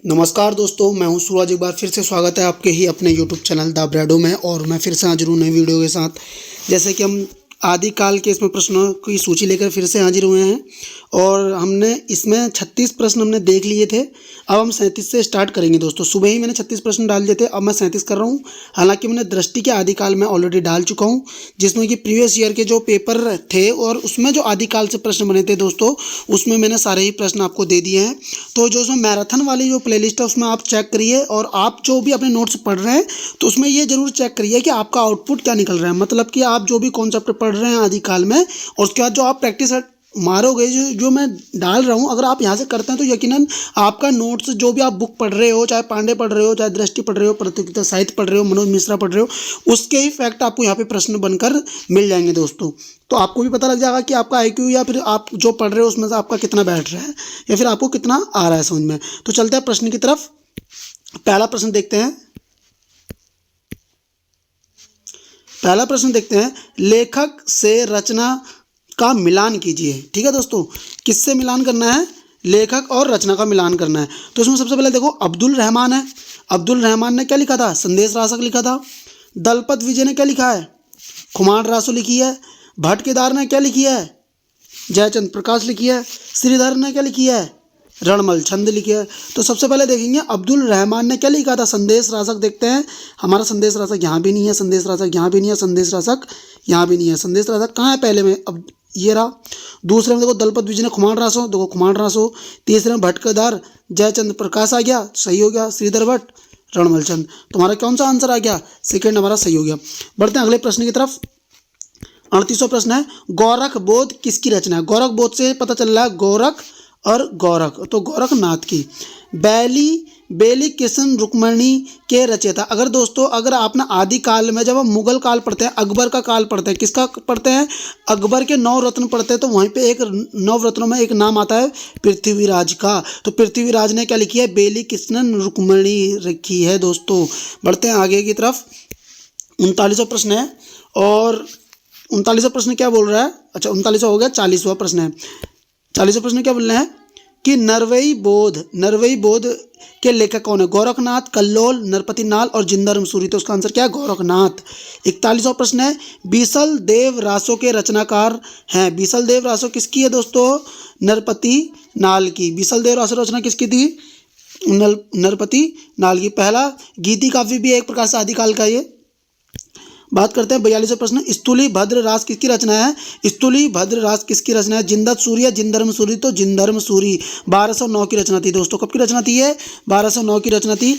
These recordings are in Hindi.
नमस्कार दोस्तों, मैं हूं सूरज। एक बार फिर से स्वागत है आपके ही अपने यूट्यूब चैनल द ब्रेडो में। और मैं फिर से हाजिर हूं नई वीडियो के साथ। जैसे कि हम आदिकाल के इसमें प्रश्नों की सूची लेकर फिर से हाजिर हुए हैं और हमने इसमें 36 प्रश्न हमने देख लिए थे। अब हम 37 से स्टार्ट करेंगे दोस्तों। सुबह ही मैंने 36 प्रश्न डाल दिए थे, अब मैं 37 कर रहा हूँ। हालांकि मैंने दृष्टि के आदिकाल में ऑलरेडी डाल चुका हूँ, जिसमें कि प्रीवियस ईयर के जो पेपर थे और उसमें जो आदिकाल से प्रश्न बने थे दोस्तों, उसमें मैंने सारे ही प्रश्न आपको दे दिए हैं। तो जो उसमें मैराथन वाली जो प्लेलिस्ट है उसमें आप चेक करिए, और आप जो भी अपने नोट्स पढ़ रहे हैं तो उसमें ये जरूर चेक करिए कि आपका आउटपुट क्या निकल रहा है। मतलब कि आप जो भी कॉन्सेप्ट पढ़ रहे हैं आदिकाल में, और उसके बाद जो आप प्रैक्टिस मारोगे, जो मैं डाल रहा हूँ, अगर आप यहाँ से करते हैं तो यकीनन आपका नोट्स जो भी आप बुक पढ़ रहे हो, चाहे पांडे पढ़ रहे हो, चाहे दृष्टि पढ़ रहे हो, प्रतियोगिता साहित्य पढ़ रहे हो, मनोज मिश्रा पढ़ रहे हो, उसके ही फैक्ट आपको यहाँ पे प्रश्न बनकर मिल जाएंगे दोस्तों। तो आपको भी पता लग जाएगा कि आपका आईक्यू या फिर आप जो पढ़ रहे हो उसमें से आपका कितना बैठ रहा है या फिर आपको कितना आ रहा है समझ में। तो चलते हैं प्रश्न की तरफ। पहला प्रश्न देखते हैं। पहला प्रश्न देखते हैं, लेखक से रचना का मिलान कीजिए। ठीक है दोस्तों, किससे मिलान करना है? लेखक और रचना का मिलान करना है। तो इसमें सबसे पहले देखो, अब्दुल रहमान है। अब्दुल रहमान ने क्या लिखा था? संदेश रासक लिखा था। दलपत विजय ने क्या लिखा है? खुमार रासो लिखी है। भट्ट केदार ने क्या लिखी है? जयचंद प्रकाश लिखी है। श्रीधर ने क्या लिखी है? रणमल छंद लिखी है। तो सबसे पहले देखेंगे अब्दुल रहमान ने क्या लिखा था? संदेश रासक। देखते हैं, हमारा संदेश रासक यहाँ भी नहीं है, संदेश रासक यहाँ भी नहीं है, संदेश रासक यहाँ भी नहीं है। संदेश रासक कहाँ है? पहले में, अब ये रहा। दूसरे में देखो, दलपत विजय ने खुमार रासो, देखो खुमार रासो। तीसरे में भट्ट केदार जयचंद प्रकाश आ गया, सही हो गया। श्रीधर भट्ट रणमल छंद। तुम्हारा कौन सा आंसर आ गया? सेकेंड हमारा सही हो गया। बढ़ते हैं अगले प्रश्न की तरफ। 38वां प्रश्न है, गोरख बोध किसकी रचना है? गोरख बोध से पता चल रहा है गोरख और गौरख, तो गोरखनाथ की। बेली किशन रुक्मणी के रचयिता। अगर दोस्तों, अगर आपने आदिकाल में, जब हम मुगल काल पढ़ते हैं, अकबर का काल पढ़ते हैं, किसका पढ़ते हैं? अकबर के 9 रत्न पढ़ते हैं, तो वहीं पे एक 9 रत्नों में एक नाम आता है पृथ्वीराज का। तो पृथ्वीराज ने क्या लिखी है? बेली किशन रुक्मणी रखी है दोस्तों। बढ़ते हैं आगे की तरफ। 39वां प्रश्न है, और 39वां प्रश्न क्या बोल रहा है? अच्छा, 39वां हो गया। 40वां प्रश्न है। 40वां प्रश्न क्या बोल रहे हैं कि नरवई बोध के लेखक कौन है? गोरखनाथ, कल्लोल, नरपति नाल और जिंदर सूरी। तो उसका आंसर क्या है? गोरखनाथ। 41वां प्रश्न है, बीसल देव रासो के रचनाकार हैं। बीसल देव रासो किसकी है दोस्तों? नरपति नाल की। बीसल देव रासो रचना किसकी थी? नरपति नाल की। पहला गीति काव्य भी एक प्रकार से आदिकाल का ये। बात करते हैं 42वां प्रश्न, स्तुली भद्र रास किसकी रचना है? स्तुली भद्र रास किसकी रचना है? जिंदत सूरी या जिंदर्म सूरी? तो जिंदर्म सूरी। 1209 की रचना थी दोस्तों। कब की रचना थी ये? 1209 की रचना थी।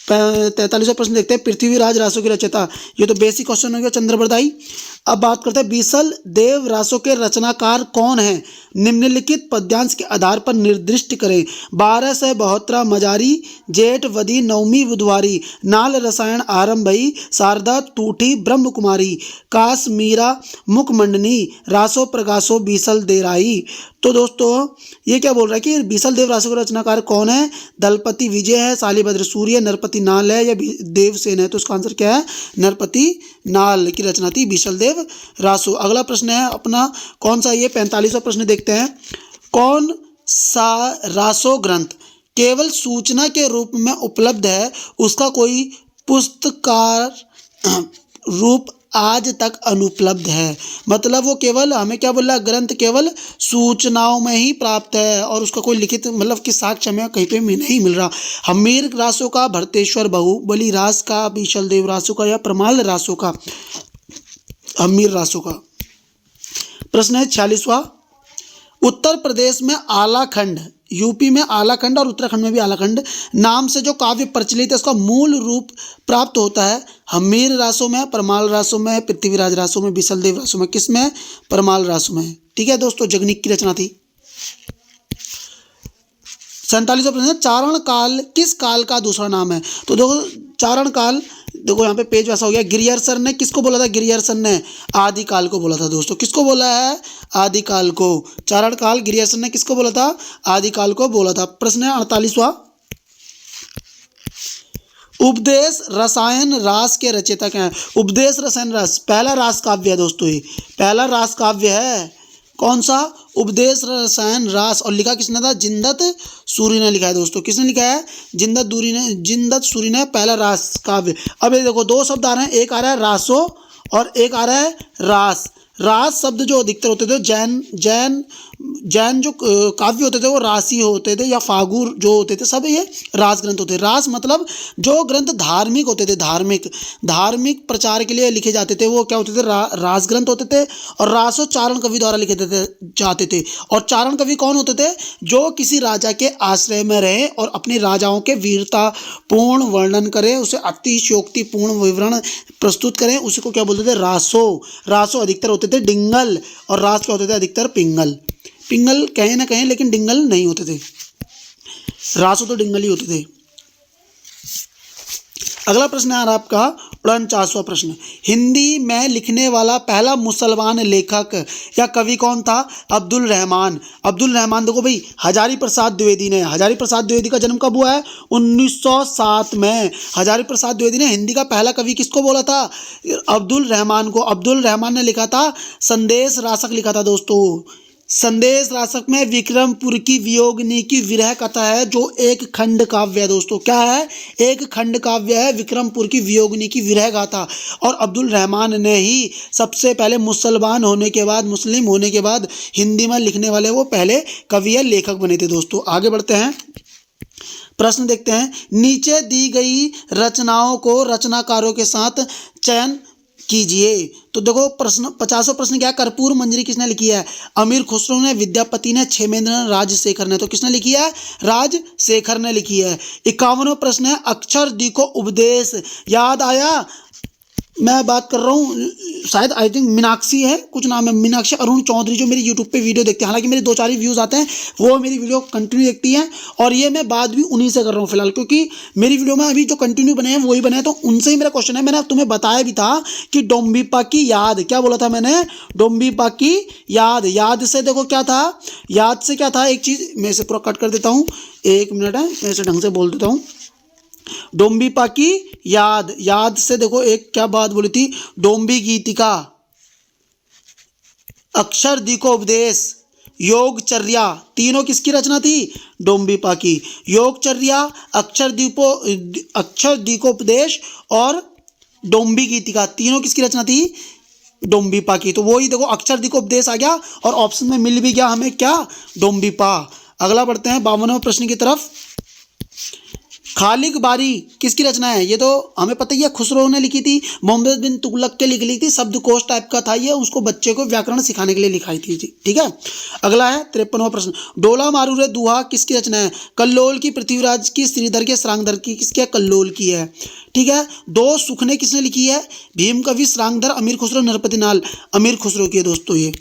43वां प्रश्न देखते हैं, पृथ्वीराज रासो की रचयिता। ये तो बेसिक क्वेश्चन हो गया, चंद्रबरदाई। अब बात करते हैं, बीसल देव रासो के रचनाकार कौन है? निम्नलिखित पद्यांश के आधार पर निर्दिष्ट करें। 1272 मजारी, जेठ वदी नवमी बुधवारी, नाल रसायन आरंभई, शारदा टूठी ब्रह्म कुमारी, कास मीरा मुखमंडनी, रासो प्रकाशो बीसल देराई। तो दोस्तों, ये क्या बोल रहा है कि बीसल देव रासो के रचनाकार कौन है? दलपति विजय है, शालिभद्र सूर्य, नरपति नाल है या देवसेन है? तो उसका आंसर क्या है? नरपति नाल की रचना थी बीसल देव रासो। अगला प्रश्न है अपना कौन सा? ये 45वां प्रश्न देखते हैं। कौन सा रासो ग्रंथ केवल सूचना के रूप में उपलब्ध है, उसका कोई पुस्तकार रूप आज तक अनुपलब्ध है? मतलब वो केवल हमें क्या बोल रहा है? ग्रंथ केवल सूचनाओं में ही प्राप्त है और उसका कोई लिखित मतलब कि साक्ष्य में कहीं पे भी नहीं मिल रहा। हमीर रासो का, भरतेश्वर बाहुबली रास का, बीसल देव रासो का या प्रमाल रासो का? हमीर रासो का। प्रश्न है 46वां, उत्तर प्रदेश में आलाखंड, यूपी में आलाखंड और उत्तराखंड में भी आलाखंड नाम से जो काव्य प्रचलित है, उसका मूल रूप प्राप्त होता है हमीर रासो में, परमाल रासो में, पृथ्वीराज रासो में, बीसल देव रासो में। किस में? परमाल रासो में। ठीक है दोस्तों, जगनिक की रचना थी। 47वां प्रश्न, चारण काल किस काल का दूसरा नाम है? तो देखो, चारण काल, देखो यहाँ पे पेज वैसा हो गया। गिरियर्सन ने किसको बोला था? गिरियर्सन ने आदिकाल को बोला था दोस्तों। किसको बोला है? आदिकाल को। चारण काल गिरियर्सन ने किसको बोला था? आदिकाल को बोला था। प्रश्न है 48वां, उपदेश रसायन रास के रचयिता क्या है? उपदेश रसायन रास पहला रास काव्य है दोस्तों। ये पहला रास काव्य है। कौन सा? उपदेश, रसायन, रास, और लिखा किसने था? जिंदत सूरी ने लिखा है दोस्तों। किसने लिखा है? जिंदत सूरी ने पहला रास काव्य। अब ये देखो दो शब्द आ रहे हैं, एक आ रहा है रासो और एक आ रहा है रास। रास शब्द जो अधिकतर होते थे जैन जैन जैन जो काव्य होते थे वो रासी होते थे, या फागुर जो होते थे सब ये रास ग्रंथ होते थे। रास मतलब जो ग्रंथ धार्मिक होते थे, धार्मिक प्रचार के लिए लिखे जाते थे वो क्या होते थे? रास ग्रंथ होते थे। और रासो चारण कवि द्वारा लिखे जाते थे। और चारण कवि कौन होते थे? जो किसी राजा के आश्रय में रहे और अपने राजाओं के वीरता पूर्ण वर्णन करें, उसे अतिशयोक्तिपूर्ण विवरण प्रस्तुत करें, उसी को क्या बोलते थे? रासो। रासो अधिकतर होते थे डिंगल, और रास क्या होते थे? अधिकतर पिंगल। पिंगल कहें ना कहें लेकिन डिंगल नहीं होते थे, रासो तो डिंगल ही होते थे। अगला प्रश्न है आपका 49वां प्रश्न, हिंदी में लिखने वाला पहला मुसलमान लेखक या कवि कौन था? अब्दुल रहमान। अब्दुल रहमान देखो भाई, हजारी प्रसाद द्विवेदी ने, हजारी प्रसाद द्विवेदी का जन्म कब हुआ है? 1907 में। हजारी प्रसाद द्विवेदी ने हिंदी का पहला कवि किसको बोला था? अब्दुल रहमान को। अब्दुल रहमान ने लिखा था संदेश रासक, लिखा था दोस्तों। संदेश रासक में विक्रमपुर की वियोगिनी की विरह कथा है, जो एक खंड काव्य है दोस्तों। क्या है? एक खंड काव्य है, विक्रमपुर की वियोगिनी की विरह गाथा। और अब्दुल रहमान ने ही सबसे पहले मुसलमान होने के बाद, मुस्लिम होने के बाद हिंदी में लिखने वाले वो पहले कवि या लेखक बने थे दोस्तों। आगे बढ़ते हैं, प्रश्न देखते हैं। नीचे दी गई रचनाओं को रचनाकारों के साथ चयन कीजिए। तो देखो प्रश्न 50वां प्रश्न क्या है? कर्पूर मंजरी किसने लिखी है? अमीर खुसरो ने, विद्यापति ने, क्षेमेंद्र ने, राजशेखर ने। तो किसने लिखी है? राजशेखर ने लिखी है। 51वां प्रश्न है अक्षर दी को उपदेश, याद आया? मैं बात कर रहा हूँ, शायद आई थिंक मीनाक्षी है, कुछ नाम है, मीनाक्षी अरुण चौधरी, जो मेरी यूट्यूब पे वीडियो देखते हैं। हालांकि मेरे 2-4 ही व्यूज़ आते हैं, वो मेरी वीडियो कंटिन्यू देखती हैं। और ये मैं बात भी उन्हीं से कर रहा हूँ फिलहाल, क्योंकि मेरी वीडियो में अभी जो कंटिन्यू बने हैं वही बने हैं, तो उनसे ही मेरा क्वेश्चन है। मैंने तुम्हें बताया भी था कि डोम्बिपा की याद, क्या बोला था मैंने? डोम्बिपा की याद। याद से देखो क्या था? याद से क्या था? एक चीज़ मैं इसे पूरा कट कर देता हूँ, 1 मिनट है, मैं इसे ढंग से बोल देता हूँ। डोम्बिपा की याद, याद से देखो एक क्या बात बोली थी? डोम्बी गीतिका, अक्षर दीको उपदेश, योगचर्या, तीनों किसकी रचना थी? डोम्बिपा की। योगचर्या, अक्षर दीकोपदेश और डोम्बी गीतिका, तीनों किसकी रचना थी? डोम्बिपा की। तो वही देखो अक्षर दीकोपदेश आ गया और ऑप्शन में मिल भी गया हमें क्या? डोम्बिपा। अगला बढ़ते हैं 52वें प्रश्न की तरफ। खालिक बारी किसकी रचना है? ये तो हमें पता ही है, खुसरो ने लिखी थी, मोहम्मद बिन तुगलक के लिखी थी, शब्दकोश टाइप का था ये, उसको बच्चे को व्याकरण सिखाने के लिए लिखाई थी। ठीक है। अगला है 53वां प्रश्न, डोला मारू रे दुहा किसकी रचना है? कल्लोल की, पृथ्वीराज की, श्रीधर के, श्रांगधर की। किसकी है? कल्लोल की है। ठीक है। दो सुखने किसने लिखी है? भीम कवि, श्रांगधर, अमीर खुसरो, नरपति नाल, अमीर खुसरो की है दोस्तों ये।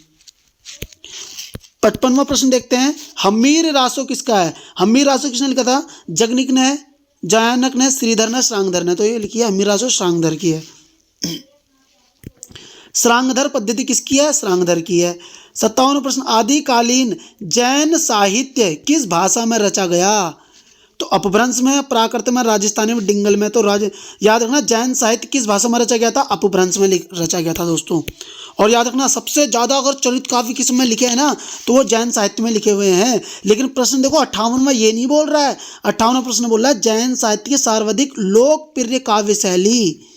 55वां प्रश्न देखते हैं, हमीर रासो किसका है? हमीर रासो किसने लिखा था? जगनिक ने, जयानक ने, श्रीधर ने, श्रांगधर ने। तो ये लिखी है हमीर रासो श्रांगधर की है। श्रांगधर पद्धति किसकी है? श्रांगधर की है। 57वां प्रश्न, आदिकालीन जैन साहित्य किस भाषा में रचा गया? तो अपभ्रंश में, प्राकृत में, राजस्थानी में, डिंगल में। तो याद रखना जैन साहित्य किस भाषा में रचा गया था? अपभ्रंश में रचा गया था दोस्तों। और याद रखना सबसे ज़्यादा अगर चरित काव्य किस में लिखे हैं ना, तो वो जैन साहित्य में लिखे हुए हैं। लेकिन प्रश्न देखो 58 में ये नहीं बोल रहा है, 58वां प्रश्न बोल रहा है जैन साहित्य की सर्वाधिक लोकप्रिय काव्य शैली।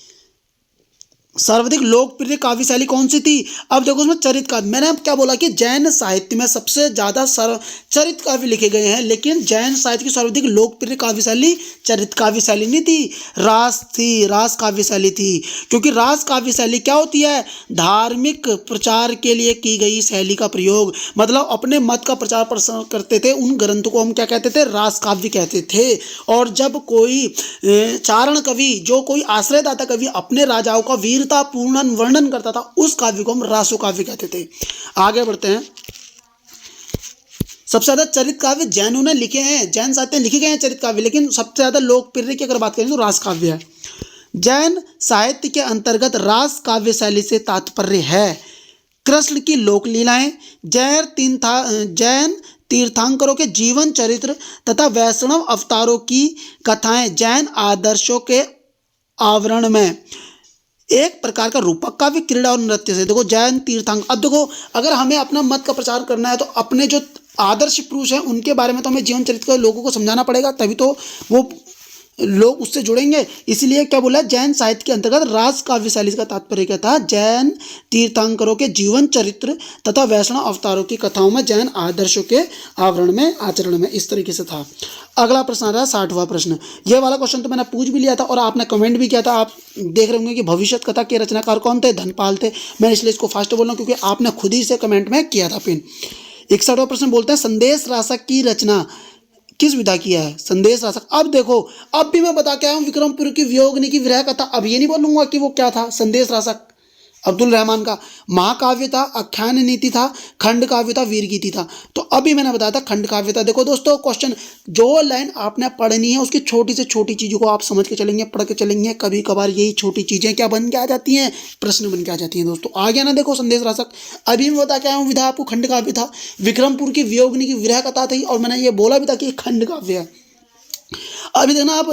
सर्वाधिक लोकप्रिय काव्य शैली कौन सी थी? अब देखो उसमें चरित काव्य, मैंने अब क्या बोला कि जैन साहित्य में सबसे ज़्यादा चरित काव्य लिखे गए हैं, लेकिन जैन साहित्य की सर्वाधिक लोकप्रिय काव्य शैली चरित काव्य शैली नहीं थी, रास थी, रास काव्य शैली थी। क्योंकि रास काव्य शैली क्या होती है? धार्मिक प्रचार के लिए की गई शैली का प्रयोग, मतलब अपने मत का प्रचार प्रसार करते थे, उन ग्रंथों को हम क्या कहते थे? रास काव्य कहते थे। और जब कोई चारण कवि, जो कोई आश्रयदाता कवि अपने राजाओं का वीर पूर्ण वर्णन करता था, उस काव्य को हम रासो काव्य कहते थे। आगे बढ़ते हैं, सबसे ज्यादा चरित काव्य जैनों ने लिखे हैं, जैन साहित्य में लिखे गए हैं चरित काव्य, लेकिन सबसे ज्यादा लोकप्रिय की अगर बात करें तो रास काव्य है। जैन साहित्य के अंतर्गत रास काव्य शैली से तात्पर्य है कृष्ण की लोक लीलाएं, जैन तीर्थंकरों के जीवन चरित्र तथा वैष्णव अवतारों की कथाएं जैन आदर्शों के आवरण में। एक प्रकार का रूपक काव्य क्रीड़ा और नृत्य से। देखो जैन तीर्थंकर, अब देखो अगर हमें अपना मत का प्रचार करना है तो अपने जो आदर्श पुरुष हैं उनके बारे में तो हमें जीवन चरित्र को लोगों को समझाना पड़ेगा, तभी तो वो लोग उससे जुड़ेंगे। इसलिए क्या बोला, जैन साहित्य के अंतर्गत रास काव्य शैली का तात्पर्य क्या था, जैन तीर्थंकरों के जीवन चरित्र तथा वैष्णव अवतारों की कथाओं में जैन आदर्शों के आवरण में आचरण में, इस तरीके से था। अगला प्रश्न आ रहा है 60वां प्रश्न। ये वाला क्वेश्चन तो मैंने पूछ भी लिया था और आपने कमेंट भी किया था। आप देख रहे होंगे कि भविष्य कथा के रचनाकार कौन थे, धनपाल थे। मैं इसलिए इसको फास्ट बोल रहा हूँ क्योंकि आपने खुद ही से कमेंट में किया था पिन। 61वां प्रश्न बोलते हैं संदेश रासक की रचना किस विधा किया है, संदेश रासक। अब देखो, अब भी मैं बता के आया हूँ विक्रमपुर की वियोगिनी की विरह कथा। अब ये नहीं बोलूंगा कि वो क्या था, संदेश रासक अब्दुल रहमान का। महाकाव्य था, आख्यान नीति था, खंड काव्य था, वीर गीति था। तो अभी मैंने बताया था खंड काव्य था। देखो दोस्तों, क्वेश्चन जो लाइन आपने पढ़नी है उसकी छोटी से छोटी चीज़ों को आप समझ के चलेंगे, पढ़ के चलेंगे, कभी कभार यही छोटी चीज़ें क्या बन के आ जाती हैं, प्रश्न बन के आ जाती हैं। दोस्तों आ गया ना, देखो संदेश रासक। अभी मैं बता के आया हूँ विधा आपको, खंड काव्य था। विक्रमपुर की वियोगिनी की विरह कथा थी और मैंने ये बोला भी था कि खंड काव्य है। अभी देखना आप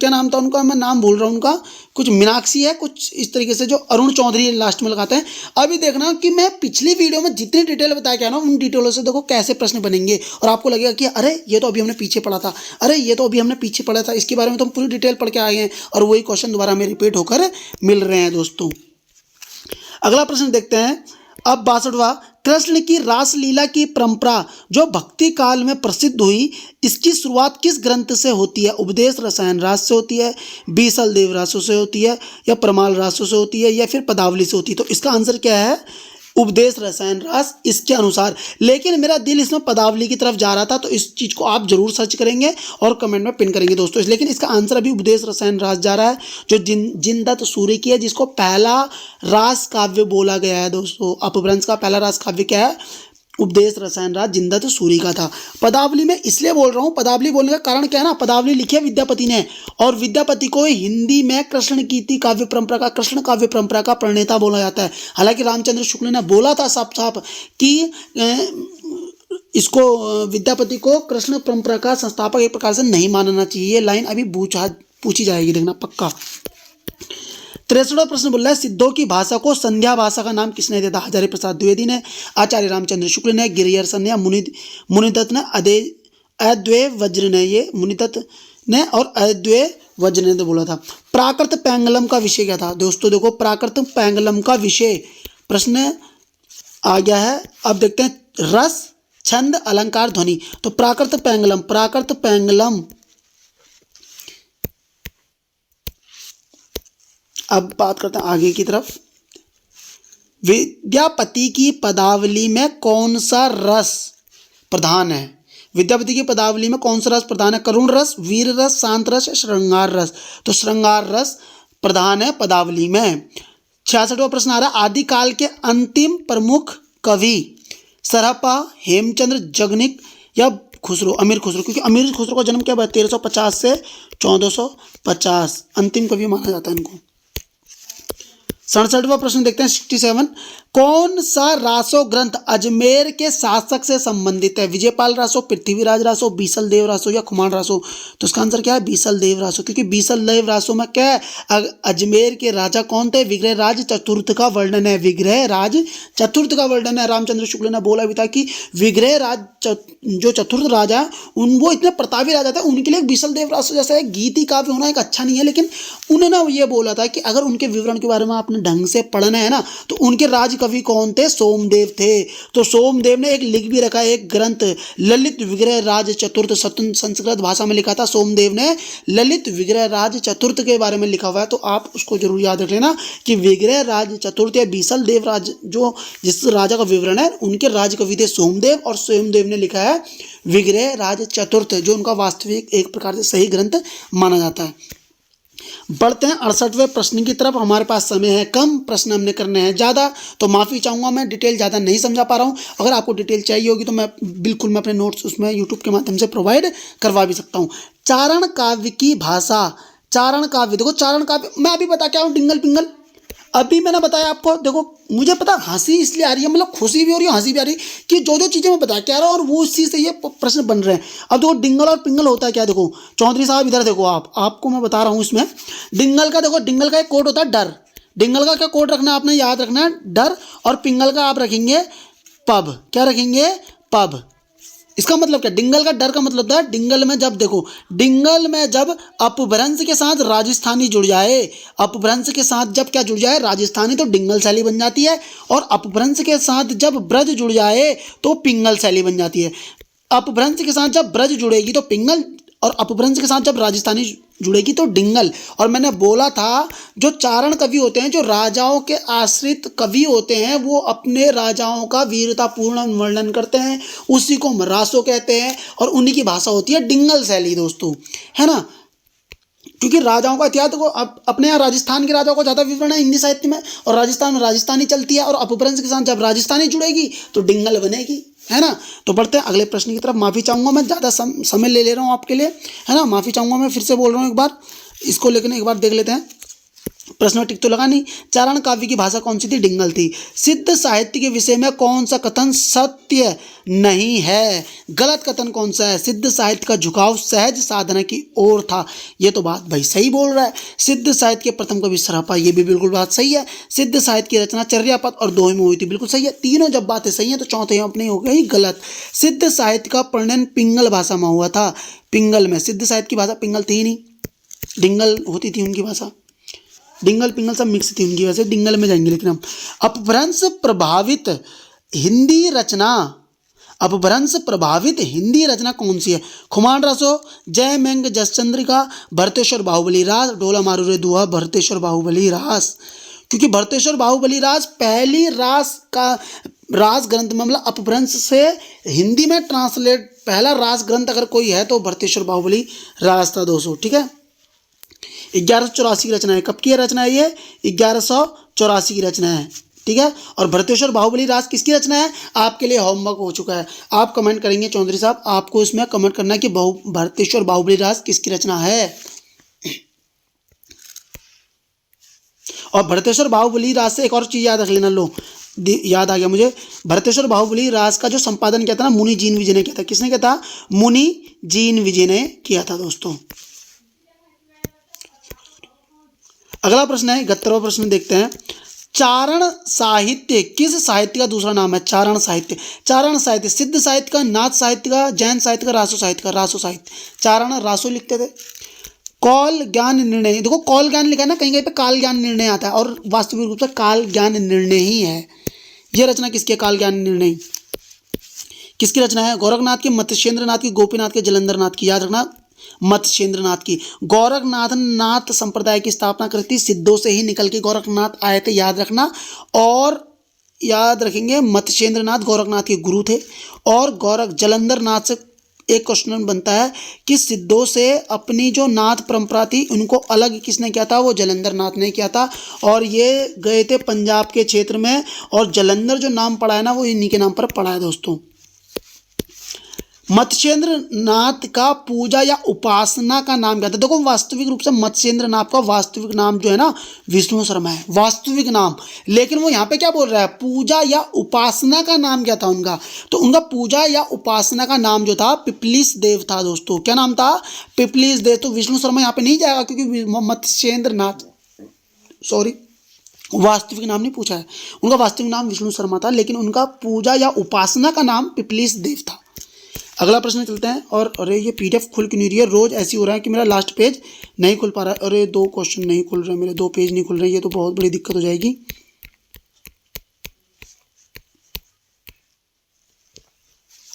क्या नाम था उनका, मैं नाम भूल रहा हूँ उनका, कुछ मीनाक्षी है कुछ इस तरीके से, जो अरुण चौधरी लास्ट में लगाते हैं। अभी देखना कि मैं पिछली वीडियो में जितनी डिटेल बताया क्या ना, उन डिटेलों से देखो कैसे प्रश्न बनेंगे और आपको लगेगा कि अरे ये तो अभी हमने पीछे पढ़ा था, अरे ये तो अभी हमने पीछे पढ़ा था, इसके बारे में तो हम पूरी डिटेल पढ़ के आए हैं और वही क्वेश्चन दोबारा हमें रिपीट होकर मिल रहे हैं। दोस्तों अगला प्रश्न देखते हैं अब 62वां। कृष्ण की रासलीला की परंपरा जो भक्ति काल में प्रसिद्ध हुई, इसकी शुरुआत किस ग्रंथ से होती है, उपदेश रसायन रास से होती है, बीसल देव रासों से होती है, या परमाल रासों से होती है, या फिर पदावली से होती है। तो इसका आंसर क्या है, उपदेश रसायन रास इसके अनुसार। लेकिन मेरा दिल इसमें पदावली की तरफ जा रहा था, तो इस चीज़ को आप जरूर सर्च करेंगे और कमेंट में पिन करेंगे दोस्तों। लेकिन इसका आंसर अभी उपदेश रसायन रास जा रहा है, जो जिनदत्त सूरी की है, जिसको पहला रास काव्य बोला गया है। दोस्तों अपभ्रंश का पहला रास काव्य क्या है, उपदेश रसायन राज जिनदत्त सूरी का था। पदावली में इसलिए बोल रहा हूँ, पदावली बोलने का कारण क्या है ना, पदावली लिखी है विद्यापति ने और विद्यापति को हिंदी में कृष्ण कीर्ति काव्य परंपरा का, कृष्ण काव्य परंपरा का प्रणेता बोला जाता है। हालांकि रामचंद्र शुक्ल ने बोला था साफ साफ कि इसको विद्यापति को कृष्ण परंपरा का संस्थापक एक प्रकार से नहीं मानना चाहिए। ये लाइन अभी पूछी जाएगी, देखना पक्का। 63वां प्रश्न बोल रहा है सिद्धों की भाषा को संध्या भाषा का नाम किसने दिया था, हजारी प्रसाद द्विवेदी ने, आचार्य रामचंद्र शुक्ल ने, गिरियर्सन ने, मुनिदत्त ने, अद्वैय वज्र ने, ये मुनिदत्त ने और अद्वैय वज्र ने तो बोला था। प्राकृत पैंगलम का विषय क्या था। दोस्तों देखो प्राकृत पैंगलम का विषय प्रश्न आ गया है। अब देखते हैं रस छंद अलंकार ध्वनि। तो प्राकृत पैंगलम अब बात करते हैं आगे की तरफ। विद्यापति की पदावली में कौन सा रस प्रधान है, विद्यापति की पदावली में कौन सा रस प्रधान है, करुण रस, वीर रस, शांत रस, श्रृंगार रस। तो श्रृंगार रस प्रधान है पदावली में। 66वां प्रश्न आ रहा है आदिकाल के अंतिम प्रमुख कवि सरहपा, हेमचंद्र जगनिक या खुसरो, अमीर खुसरो, क्योंकि अमीर खुसरो का जन्म क्या हुआ 1350 से 1450, अंतिम कवि माना जाता है इनको। 67वां प्रश्न देखते हैं 67। कौन सा रासो ग्रंथ अजमेर के शासक से संबंधित है, विजयपाल रासो, पृथ्वीराज रासो, बीसल देव रासो या खुमान रासो। तो इसका आंसर क्या है, बीसल देव रासो, क्योंकि बीसल देव रासो में क्या है, अजमेर के राजा कौन थे, विग्रह राज चतुर्थ का वर्णन है, विग्रह राज चतुर्थ का वर्णन है। रामचंद्र शुक्ल ने बोला भी था कि विग्रह राज जो चतुर्थ राजा वो इतने प्रतापी राजा थे, उनके लिए बीसल देव रासो जैसा एक गीति काव्य होना एक अच्छा नहीं है। लेकिन उन्होंने ये बोला था कि अगर उनके विवरण के बारे में आपने ढंग से पढ़ना है ना, तो उनके राज कवि कौन थे, सोमदेव थे। तो सोमदेव ने एक लिख भी रखा है, एक ग्रंथ ललित विग्रह राज चतुर्थ, संस्कृत भाषा में लिखा था सोमदेव ने, ललित विग्रह राज चतुर्थ के बारे में लिखा हुआ है। तो आप उसको जरूर याद रख लेना कि विग्रह राज चतुर्थ या बीसल देव राज जो जिस राजा का विवरण है, उनके राज कवि थे सोमदेव और सोमदेव ने लिखा है विग्रह राज चतुर्थ, जो उनका वास्तविक एक प्रकार से सही ग्रंथ माना जाता है। बढ़ते हैं 68वें प्रश्न की तरफ। हमारे पास समय है कम, प्रश्न हमने करने हैं ज़्यादा, तो माफ़ी चाहूँगा मैं डिटेल ज़्यादा नहीं समझा पा रहा हूँ। अगर आपको डिटेल चाहिए होगी तो मैं अपने नोट्स उसमें यूट्यूब के माध्यम से प्रोवाइड करवा भी सकता हूँ। चारण काव्य की भाषा, चारण काव्य देखो, चारण काव्य मैं अभी बता के आया हूँ, डिंगल पिंगल अभी मैंने बताया आपको। देखो मुझे पता हंसी इसलिए आ रही है, मतलब खुशी भी हो रही है, हंसी भी आ रही है कि जो चीज़ें मैं बता के आ रहा हूँ और वो उसी से ये प्रश्न बन रहे हैं। अब देखो डिंगल और पिंगल होता है क्या, देखो चौधरी साहब इधर देखो, आपको मैं बता रहा हूँ इसमें डिंगल का, देखो डिंगल का एक कोड होता है डर, डिंगल का क्या कोड रखना है आपने याद रखना है डर, और पिंगल का आप रखेंगे पब। क्या रखेंगे? पब। इसका मतलब क्या? डिंगल का डर का मतलब था डिंगल में जब देखो, डिंगल में जब अपभ्रंश के साथ राजस्थानी जुड़ जाए, अपभ्रंश के साथ जब क्या जुड़ जाए? राजस्थानी, तो डिंगल शैली बन जाती है। और अपभ्रंश के साथ जब ब्रज जुड़ जाए तो पिंगल शैली बन जाती है। अपभ्रंश के साथ जब ब्रज जुड़ेगी तो पिंगल, और अपभ्रंश के साथ जब राजस्थानी जुड़ेगी तो डिंगल। और मैंने बोला था जो चारण कवि होते हैं, जो राजाओं के आश्रित कवि होते हैं, वो अपने राजाओं का वीरतापूर्ण वर्णन करते हैं, उसी को हम रासो कहते हैं, और उन्हीं की भाषा होती है डिंगल शैली दोस्तों, है ना। क्योंकि राजाओं का इतिहास को अपने यहाँ राजस्थान के राजाओं को ज़्यादा विवरण है हिंदी साहित्य में, और राजस्थान में राजस्थानी चलती है, और अपभ्रंश के साथ जब राजस्थानी जुड़ेगी तो डिंगल बनेगी, है ना। तो बढ़ते हैं अगले प्रश्न की तरफ। माफ़ी चाहूँगा मैं ज़्यादा समय ले रहा हूँ आपके लिए, है ना। माफ़ी चाहूँगा मैं, फिर से बोल रहा हूँ एक बार, इसको लेकिन एक बार देख लेते हैं। प्रश्न में टिक तो लगा नहीं। चारण काव्य की भाषा कौन सी थी? डिंगल थी। सिद्ध साहित्य के विषय में कौन सा कथन सत्य नहीं है? गलत कथन कौन सा है? सिद्ध साहित्य का झुकाव सहज साधना की ओर था। ये तो बात भाई सही बोल रहा है। सिद्ध साहित्य के प्रथम कवि सरापा, ये भी बिल्कुल बात सही है। सिद्ध साहित्य की रचना चर्यापद और दोहे में हुई थी, बिल्कुल सही है। तीनों जब बातें सही हैं तो चौथे अपने हो गई गलत। सिद्ध साहित्य का प्रणयन पिंगल भाषा में हुआ था। पिंगल में, सिद्ध साहित्य की भाषा पिंगल थी ही नहीं, डिंगल होती थी उनकी भाषा। डिंगल पिंगल सब मिक्स थी उनकी, वजह से डिंगल में जाएंगे। लेकिन हम अपभ्रंश प्रभावित हिंदी रचना, अपभ्रंश प्रभावित हिंदी रचना कौन सी है? खुमान रासो, जय मेंग जसचंद्रिका, भरतेश्वर बाहुबली रास, डोला मारू रे दुआ, भरतेश्वर बाहुबली रास। क्योंकि भरतेश्वर बाहुबली रास पहली रास का रास ग्रंथ में, मतलब अपभ्रंश से हिंदी में ट्रांसलेट पहला रास ग्रंथ अगर कोई है तो भरतेश्वर बाहुबली रास था दोस्तों, ठीक है। 1184 की रचना है। कब की रचना है ये? 1184 की रचना है, ठीक है। और भरतेश्वर बाहुबली रास किसकी रचना है? आपके लिए होमवर्क हो चुका है। आप कमेंट करेंगे चौधरी साहब, आपको इसमें कमेंट करना है कि भरतेश्वर बाहुबली रास किसकी रचना है। और भरतेश्वर बाहुबली रास से एक और चीज़ याद रख लेना, लो याद आ गया मुझे। भरतेश्वर बाहुबली रास का जो संपादन किया था ना, मुनि जीन विजय ने किया था। किसने किया था? मुनि जीन विजय ने किया था दोस्तों। अगला प्रश्न है 71वां प्रश्न, देखते हैं। चारण साहित्य किस साहित्य का दूसरा नाम है? चारण साहित्य। चारण साहित्य सिद्ध साहित्य का, नाथ साहित्य का, जैन साहित्य का, रासो साहित्य का। रासो साहित्य, चारण रासो लिखते थे। कौल ज्ञान निर्णय, देखो कौल ज्ञान लिखा है ना, कहीं कहीं पे काल ज्ञान निर्णय आता है, और वास्तविक रूप से काल ज्ञान निर्णय ही है। यह रचना किसकी है? काल ज्ञान निर्णय किसकी रचना है? गोरखनाथ की, मत्स्येंद्र नाथ की, गोपीनाथ के, जलंधर नाथ की। याद रखना, मत्स्येंद्र नाथ की। गोरखनाथ नाथ संप्रदाय की स्थापना करी थी, सिद्धों से ही निकल के गोरखनाथ आए थे, याद रखना। और याद रखेंगे मत्स्येंद्र नाथ गोरखनाथ के गुरु थे। और गोरख जलंधर नाथ से एक क्वेश्चन बनता है कि सिद्धों से अपनी जो नाथ परंपरा थी उनको अलग किसने किया था? वो जलंधर नाथ ने किया था। और ये गए थे पंजाब के क्षेत्र में, और जलंधर जो नाम पड़ा है ना, वो इन्हीं के नाम पर पड़ा है दोस्तों। मत्स्येंद्र नाथ का पूजा या उपासना का नाम क्या था? देखो वास्तविक रूप से मत्स्येंद्र नाथ का वास्तविक नाम जो है ना, विष्णु शर्मा है, वास्तविक नाम। लेकिन वो यहाँ पे क्या बोल रहा है? पूजा या उपासना का नाम क्या था उनका? तो उनका पूजा या उपासना का नाम जो था पिपलीस देव था दोस्तों। क्या नाम था? पिपलीस देव। तो विष्णु शर्मा यहाँ पे नहीं जाएगा, क्योंकि मत्स्येंद्र नाथ, सॉरी, वास्तविक नाम नहीं पूछा है। उनका वास्तविक नाम विष्णु शर्मा था, लेकिन उनका पूजा या उपासना का नाम पिपलीस देव था। अगला प्रश्न चलते हैं। और अरे ये पीडीएफ खुल क्यों नहीं रही है? रोज ऐसी हो रहा है कि मेरा लास्ट पेज नहीं खुल पा रहा है। अरे 2 क्वेश्चन नहीं खुल रहे, मेरे 2 पेज नहीं खुल रहे, ये तो बहुत बड़ी दिक्कत हो जाएगी।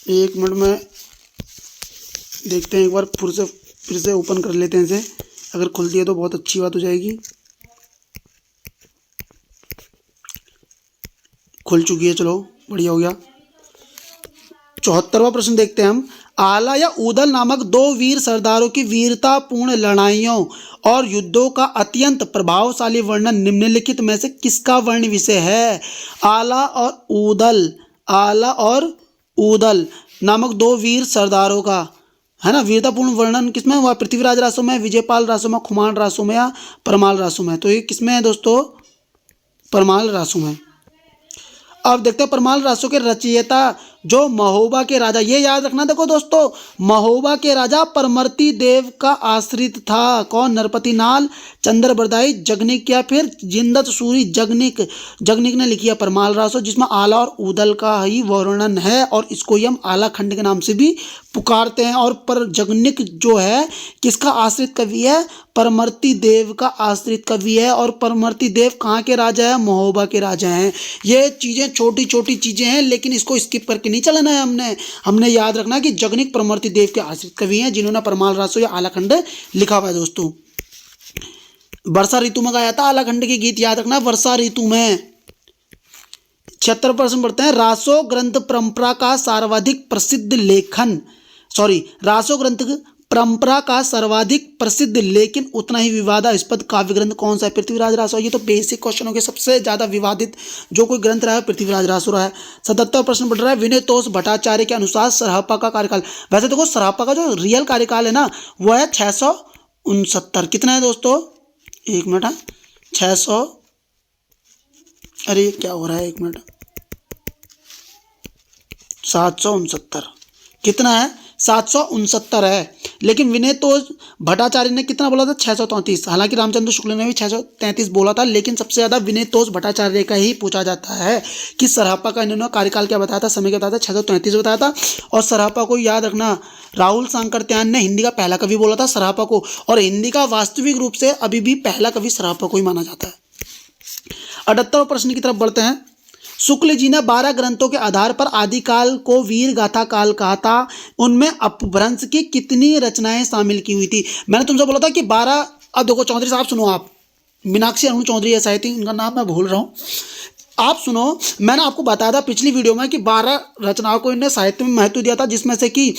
एक मिनट में देखते हैं, एक बार फिर से ओपन कर लेते हैं इसे। अगर खुलती है तो बहुत अच्छी बात हो जाएगी। खुल चुकी है, चलो बढ़िया हो गया। 74वां प्रश्न देखते हैं हम। आला या ऊदल नामक 2 वीर सरदारों की वीरतापूर्ण लड़ाइयों और युद्धों का अत्यंत प्रभावशाली वर्णन निम्नलिखित में से किसका वर्ण विषय है? आला और ऊदल नामक 2 वीर सरदारों का, है ना, वीरतापूर्ण वर्णन किसमें हुआ? पृथ्वीराज रासों में, विजयपाल रासों में, खुमान रासों में, या परमाल रासों में? तो ये किसमें है दोस्तों? परमाल रासों में। अब देखते हैं परमाल रासों के रचयिता जो महोबा के राजा, ये याद रखना, देखो दोस्तों, महोबा के राजा परमर्ती देव का आश्रित था। कौन? नरपति नाल, चंद्रबरदाई, जगनिक या फिर जिंदत सूरी। जगनिक, जगनिक ने लिखी है परमाल रासो, जिसमें आला और उदल का ही वर्णन है और इसको ही हम आला खंड के नाम से भी पुकारते हैं। और पर जगनिक जो है किसका आश्रित कवि है? परमर्ती देव का आश्रित कवि है। और परमर्ती देव कहाँ के राजा है? महोबा के राजा हैं। ये चीज़ें छोटी छोटी चीज़ें हैं, लेकिन इसको स्किप करके नहीं चलना है। हमने याद रखना है कि जगनिक परमर्ती देव के आश्रित कवि हैं, जिन्होंने परमाल रासो या आलाखंड लिखा हुआ है। दोस्तों, वर्षा ऋतु में गाया था आलाखंड के गीत, याद रखना, वर्षा ऋतु में। 76 प्रश्न पढ़ते हैं। रासो ग्रंथ परंपरा का सर्वाधिक प्रसिद्ध लेखन, रासो ग्रंथ परंपरा का सर्वाधिक प्रसिद्ध लेकिन उतना ही विवादास्पद काव्य ग्रंथ कौन सा है? पृथ्वीराज रासो। ये तो बेसिक क्वेश्चन हो गए। सबसे ज्यादा विवादित जो कोई ग्रंथ रहा है पृथ्वीराज रासो रहा है। 77 प्रश्न पढ़ रहा है। विनयतोष भट्टाचार्य के अनुसार सरहप्पा का कार्यकाल, वैसे देखो सरहप्पा का जो रियल कार्यकाल है ना वो है 669। कितना है दोस्तों? एक मिनट, 600, अरे क्या हो रहा है, एक मिनट, 769। कितना है? 769 है। लेकिन विनयतोष भट्टाचार्य ने कितना बोला था? 633। हालांकि रामचंद्र शुक्ल ने भी 633 बोला था, लेकिन सबसे ज़्यादा विनयतोष भट्टाचार्य का ही पूछा जाता है कि सरहप्पा का इन्होंने कार्यकाल क्या बताया था, समय क्या बताया था? 633 बताया था। और सरहप्पा को याद रखना, राहुल सांकरत्यान ने हिंदी का पहला कवि बोला था सरहप्पा को, और हिंदी का वास्तविक रूप से अभी भी पहला कवि सरहप्पा को ही माना जाता है। 78वें प्रश्न की तरफ बढ़ते हैं। शुक्ल जी ने 12 ग्रंथों के आधार पर आदिकाल को वीर गाथा काल कहा था। उनमें अपभ्रंश की कितनी रचनाएं शामिल की हुई थी? मैंने तुमसे बोला था कि 12। अब देखो चौधरी साहब सुनो, आप मीनाक्षी अरुण चौधरी ऐसा थी, इनका नाम मैं भूल रहा हूँ। आप सुनो, मैंने आपको बताया था पिछली वीडियो में कि 12 रचनाओं को इन्हें साहित्य में महत्व दिया था, जिसमें से कि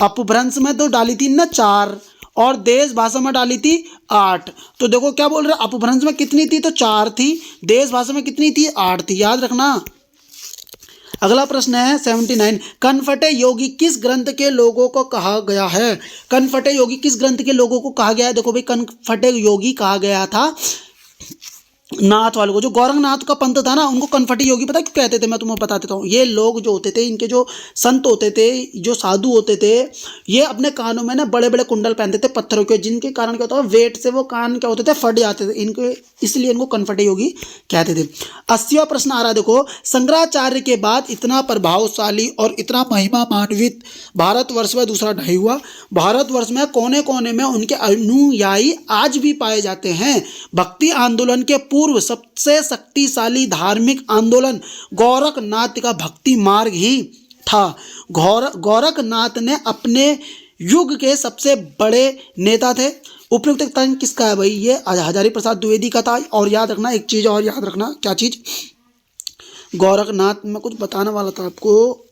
अपभ्रंश में तो डाली थी ना 4 और देश भाषा में डाली थी 8। तो देखो क्या बोल रहे हैं, अपभ्रंश में कितनी थी? तो 4 थी। देश भाषा में कितनी थी? 8 थी। याद रखना। अगला प्रश्न है 79। कनफटे योगी किस ग्रंथ के लोगों को कहा गया है? कनफटे योगी किस ग्रंथ के लोगों को कहा गया है? देखो भाई, कनफटे योगी कहा गया था नाथ वालों को। जो गौरंगनाथ का पंथ था ना, उनको कनफटी योगी पता क्यों कहते थे? मैं तुम्हें बता देता हूँ। ये लोग जो होते थे, इनके जो संत होते थे, जो साधु होते थे, ये अपने कानों में ना बड़े बड़े कुंडल पहनते थे पत्थरों के, जिनके कारण क्या होता है, वेट से वो कान क्या होते थे, फट जाते थे इनको, इसलिए इनको कनफटे योगी कहते थे। 80वां प्रश्न आ रहा है, देखो। शंकराचार्य के बाद इतना प्रभावशाली और इतना महिमान्वित भारतवर्ष में दूसरा नहीं हुआ। भारतवर्ष में कोने कोने में उनके अनुयायी आज भी पाए जाते हैं। भक्ति आंदोलन के पूर्व सबसे शक्तिशाली धार्मिक आंदोलन गोरखनाथ का भक्ति मार्ग ही था। गोरखनाथ ने अपने युग के सबसे बड़े नेता थे। उपयुक्त कथन किसका है भाई? ये हजारी प्रसाद द्विवेदी का था। और याद रखना एक चीज़ और याद रखना, क्या चीज़? गोरखनाथ में कुछ बताने वाला था आपको,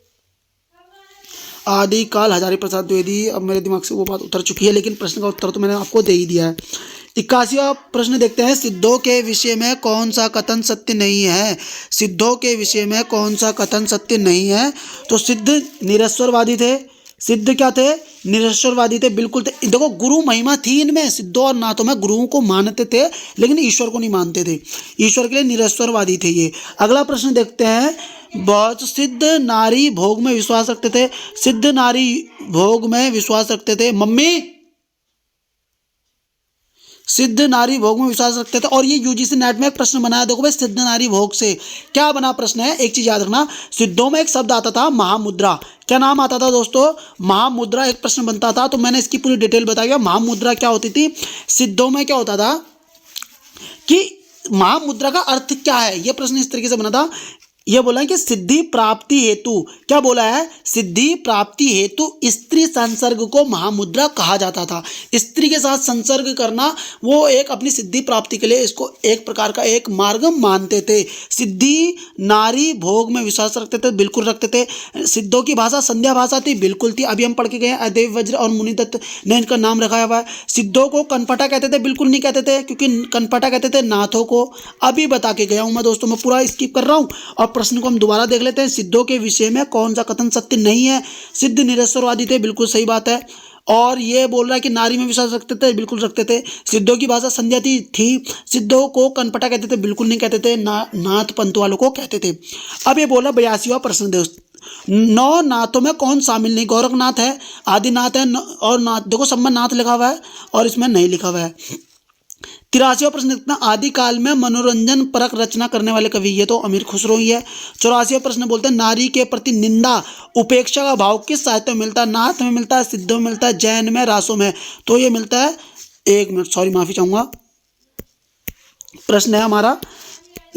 आदिकाल हजारी प्रसाद द्विवेदी। अब मेरे दिमाग से वो बात उतर चुकी है, लेकिन प्रश्न का उत्तर तो मैंने आपको दे ही दिया है। 81वां प्रश्न देखते हैं। सिद्धों के विषय में कौन सा कथन सत्य नहीं है? सिद्धों के विषय में कौन सा कथन सत्य नहीं है? तो सिद्ध निरस्वरवादी थे। सिद्ध क्या थे? निरस्वरवादी थे, बिल्कुल थे। देखो, गुरु महिमा थी इनमें, सिद्धों और नाथों में गुरुओं को मानते थे, लेकिन ईश्वर को नहीं मानते थे। ईश्वर के लिए निरस्वरवादी थे ये। अगला प्रश्न देखते हैं। बहुत सिद्ध नारी भोग में विश्वास रखते थे। सिद्ध नारी भोग में विश्वास रखते थे। मम्मी, सिद्ध नारी भोग में विश्वास रखते थे। और ये यूजीसी नेट में एक प्रश्न बनाया, देखो भाई, सिद्ध नारी भोग से क्या बना? प्रश्न है, एक चीज याद रखना, सिद्धों में एक शब्द आता था महामुद्रा। क्या नाम आता था दोस्तों? महामुद्रा। एक प्रश्न बनता था, तो मैंने इसकी पूरी डिटेल बताया। महामुद्रा क्या होती थी? सिद्धों में क्या होता था कि महामुद्रा का अर्थ क्या है? यह प्रश्न इस तरीके से बना था। यह बोला है कि सिद्धि प्राप्ति हेतु, क्या बोला है? सिद्धि प्राप्ति हेतु स्त्री संसर्ग को महामुद्रा कहा जाता था। स्त्री के साथ संसर्ग करना वो एक अपनी सिद्धि प्राप्ति के लिए इसको एक प्रकार का एक मार्ग मानते थे। सिद्धि नारी भोग में विश्वास रखते थे, बिल्कुल रखते थे। सिद्धों की भाषा संध्या भाषा थी, बिल्कुल थी। अभी हम पढ़ के गए, अदेव वज्र और मुनिदत्त ने इनका नाम रखाया हुआ है। सिद्धों को कनपटा कहते थे, बिल्कुल नहीं कहते थे, क्योंकि कनपटा कहते थे नाथों को। अभी बता के गया हूँ मैं दोस्तों, मैं पूरा स्किप कर रहा हूँ। और प्रश्न को हम दोबारा देख लेते हैं। सिद्धों के विषय में कौन सा कथन सत्य नहीं है? सिद्ध निरस्वरवादी थे, बिल्कुल सही बात है। और ये बोल रहा है कि नारी में विश्वास रखते थे, बिल्कुल रखते थे। सिद्धों की भाषा संध्या थी। सिद्धों को कनपटा कहते थे, बिल्कुल नहीं कहते थे, नाथ पंथ वालों को कहते थे। अब ये बोला 82वां प्रश्न 9 नाथों में कौन शामिल नहीं? गोरखनाथ है, आदिनाथ है और नाथ, देखो सब में नाथ लिखा हुआ है और इसमें नहीं लिखा हुआ है। 83वां प्रश्न देखते हैं, आदिकाल में मनोरंजन परक रचना करने वाले कवि, ये तो अमीर खुसरो ही है। 84वां प्रश्न बोलते हैं, नारी के प्रति निंदा उपेक्षा का भाव किस साहित्य में मिलता है? नाथ में मिलता है, सिद्ध में मिलता है, जैन में, रासों में। तो ये मिलता है, एक मिनट सॉरी माफी चाहूंगा, प्रश्न है हमारा,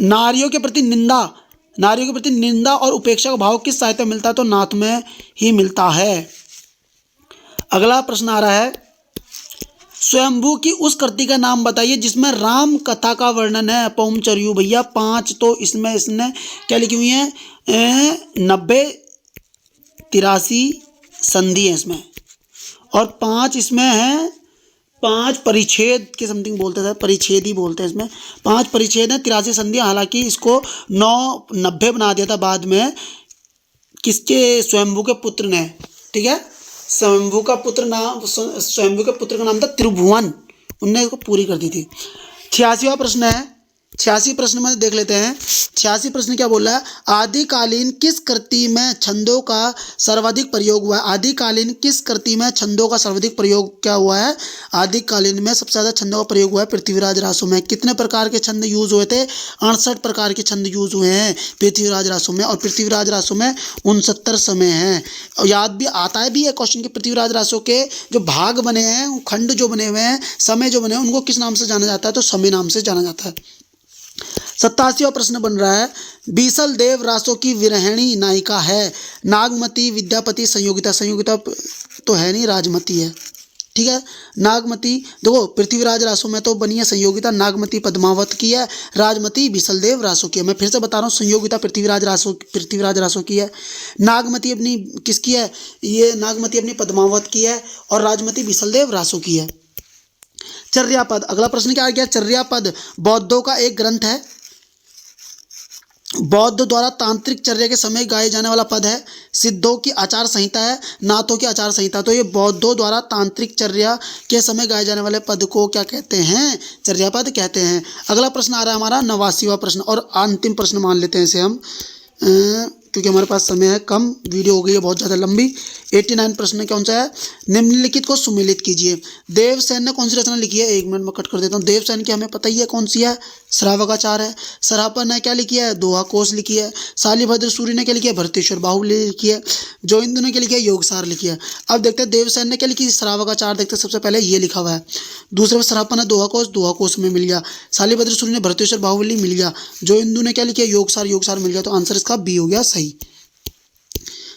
नारियों के प्रति निंदा और उपेक्षा का भाव किस साहित्य में मिलता है? तो नाथ में ही मिलता है। अगला प्रश्न आ रहा है, स्वयंभू की उस कृति का नाम बताइए जिसमें राम कथा का वर्णन है। पौमचर्यू भैया 5, तो इसमें इसने क्या लिखी हुई है? 90 83 संधि है इसमें, और 5 इसमें है, 5 परिच्छेद के समथिंग बोलते थे, परिच्छेद ही बोलते हैं इसमें, 5 परिच्छेद है, 83 संधि। हालांकि इसको 90 बना दिया था बाद में, किसके? स्वयंभू के पुत्र ने, ठीक है, स्वयंभू का पुत्र का नाम था त्रिभुवन, उनने इसको पूरी कर दी थी। 86वां प्रश्न है, 86 प्रश्न में देख लेते हैं। 86 प्रश्न क्या बोल रहा है? आदिकालीन किस कृति में छंदों का सर्वाधिक प्रयोग हुआ है? आदिकालीन किस कृति में छंदों का सर्वाधिक प्रयोग क्या हुआ है? आदिकालीन में सबसे ज़्यादा छंदों का प्रयोग हुआ है पृथ्वीराज रासों में। कितने प्रकार के छंद यूज हुए थे? 68 प्रकार के छंद यूज हुए हैं पृथ्वीराज रासों में, और पृथ्वीराज रासों में 69 समय हैं। और याद भी आता है भी है क्वेश्चन के, पृथ्वीराज रासों के जो भाग बने हैं, खंड जो बने हुए हैं, समय जो बने हैं, उनको किस नाम से जाना जाता है? तो समय नाम से जाना जाता है। 87वां प्रश्न बन रहा है, बीसल देव रासों की विरहिणी नायिका है? नागमती, विद्यापति, संयोगिता तो है नहीं, राजमती है, ठीक है। नागमती, देखो पृथ्वीराज रासों में तो बनी है संयोगिता, नागमती पद्मावत की है, राजमती बीसलदेव रासों की है। मैं फिर से बता रहा हूँ, संयोगिता पृथ्वीराज रासों की है, नागमती अपनी किसकी है? ये नागमती अपनी पद्मावत की है, और राजमती बीसलदेव रासों की है। चर्यापद, अगला प्रश्न क्या आ गया? चर्यापद बौद्धों का एक ग्रंथ है, बौद्ध द्वारा तांत्रिक चर्या के समय गाए जाने वाला पद है। सिद्धों की आचार संहिता है, नाथों की आचार संहिता। तो ये बौद्धों द्वारा तांत्रिक चर्या के समय गाए जाने वाले पद को क्या कहते हैं? चर्यापद कहते हैं। अगला प्रश्न आ रहा है हमारा 89वां प्रश्न, और अंतिम प्रश्न मान लेते हैं इसे हम, क्योंकि हमारे पास समय है कम, वीडियो हो गई है बहुत ज़्यादा लंबी। 89 प्रश्न कौन सा है? निम्नलिखित को सुमेलित कीजिए। देवसेन ने कौन सी रचना लिखी है? 1 मिनट में कट कर देता हूँ। देवसेन की हमें पता ही है कौन सी है, श्रावकाचार है। सरापा ने क्या लिखी है? दोहा कोश लिखी है। शालिभद्र सूरी ने क्या लिखी है? भरतेश्वर बाहुली लिखी है। जोइंदु ने क्या लिखी है? योगसार लिखी है। अब देखते हैं देवसेन ने क्या लिखी, श्रावकाचार। देखते हैं सबसे पहले ये लिखा हुआ है। दूसरे में सरापा ने दोहा कोश में मिल गया। शालिभद्र सूरी ने भरतेश्वर बाहुली मिल गया। जोइंदु ने क्या लिखी है? योगसार मिल गया। तो आंसर इसका बी हो गया सही।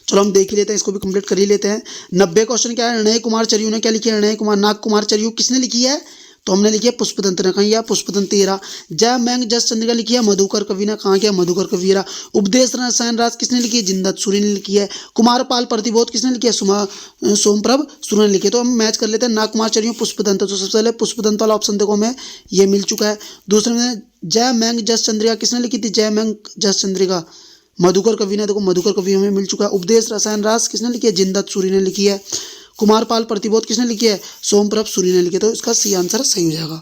चलो हम देख ही लेते हैं, इसको भी कंप्लीट कर ही लेते हैं। 90 क्वेश्चन क्या है? निर्णय कुमार चर्यू ने क्या लिखी है? निर्णय कुमार नाग कुमार चर्यू किसने लिखी है? तो हमने लिखी है पुष्पतंत्र ने। कहीं या पुष्पतंत्र हीरा। जय मैंग जस चंद्रिका लिखी है मधुकर कवि ने। कहाँ गया? मधुकर कवि हीरा। उपदेश रसायन राज किसने लिखी है? जिंदत सूरी ने लिखी है। कुमारपाल प्रतिबोध किसने लिखी है? सोमप्रभ सूरी ने लिखी है। तो हम मैच कर लेते हैं, नाग कुमार चर्यू पुष्पतंत्र। तो सबसे पहले पुष्पतंत्र वाला ऑप्शन देखो हमें ये मिल चुका है। दूसरे में जय मैंग जस चंद्रिका किसने लिखी थी? जय मैंग जस चंद्रिका मधुकर कवि ने। देखो मधुकर कवि हमें मिल चुका है। उपदेश रसायन रास किसने लिखी है? जिंदत सूरी ने लिखी है। कुमारपाल प्रतिबोध किसने लिखी है? सोमप्रभ सूरी ने लिखी है। तो इसका सी आंसर सही हो जाएगा।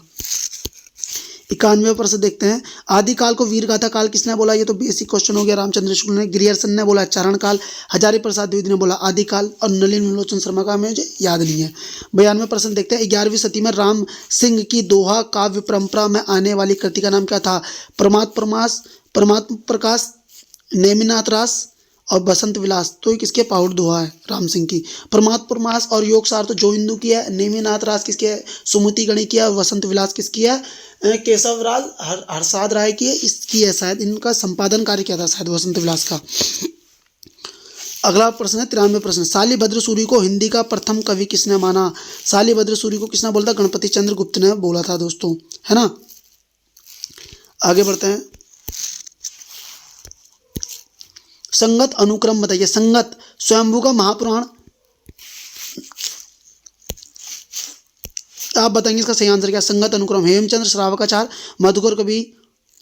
91वां प्रश्न देखते हैं, आदिकाल को वीर गाथा काल किसने बोला? ये तो बेसिक क्वेश्चन हो गया। रामचंद्र शुक्ल ने। ग्रियर्सन ने बोला चारण काल। हजारी प्रसाद द्विवेदी ने बोला आदिकाल, और नलिन लोचन शर्मा का मुझे याद नहीं है। 92वां प्रश्न देखते हैं, 11वीं सदी में राम सिंह की दोहा काव्य परंपरा में आने वाली कृति का नाम क्या था? परमात्म प्रकाश, नेमिनाथ रास और बसंत विलास। तो ये किसके? पहाड़ दोहा है राम सिंह की। परमात्म प्रमास और योगसार तो जोइंदू की है। नेमिनाथ रास किसकी है? सुमति गणी की है। वसंत विलास किसकी है? केशवराज हरसाद राय की है, इसकी है शायद। इनका संपादन कार्य किया था शायद वसंत विलास का। अगला प्रश्न है 93वां प्रश्न, शालिभद्र सूरी को हिंदी का प्रथम कवि किसने माना? शालिभद्र सूरी को किसने बोला था? गणपति चंद्र गुप्त ने बोला था दोस्तों, है ना। आगे बढ़ते हैं। संगत अनुक्रम बताइए। संगत स्वयंभू का महापुराण, आप बताएंगे इसका सही आंसर क्या? संगत अनुक्रम हेमचंद्र, श्रावकाचार, मधुकर कवि,